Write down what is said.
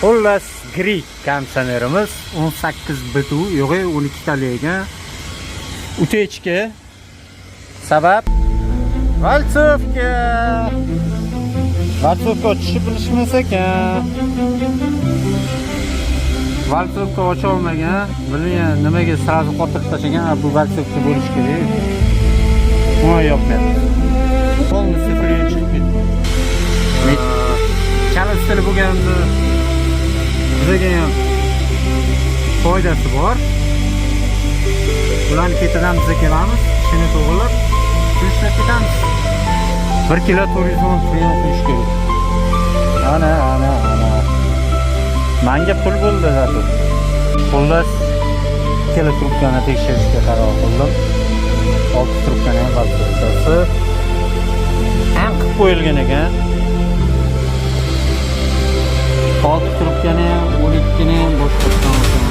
Xullas, Greek konditsionerimiz 18 bitu, yo'g'i 12 talega. Utechka. Sabab valsovka. Valsovka ochishni bilishmas ekan. Valsovka ocha olmagan. Bilmagan nimaga sразу qotirib tashlagan, bu valsovka bo'lish kerak. Buni yopmayapti. Полностью free chiqib ketdi. Chala stili bo'lganda bizga ham foydasi bor. Ularni ketidan biz kelamiz, ishini to'g'rilab, ishlab ketamiz. 1 kilo 410 qiyin qo'yish kerak. Ana. Menga pul bo'ldi zato. Xullas, ikkala trubkani tekshirishga qaror qildim. 6 trubkani ham valsovkasi ham qilib qo'yilgan ekan. 6 trubkani ham, 12 ni ham boshqa valsovka.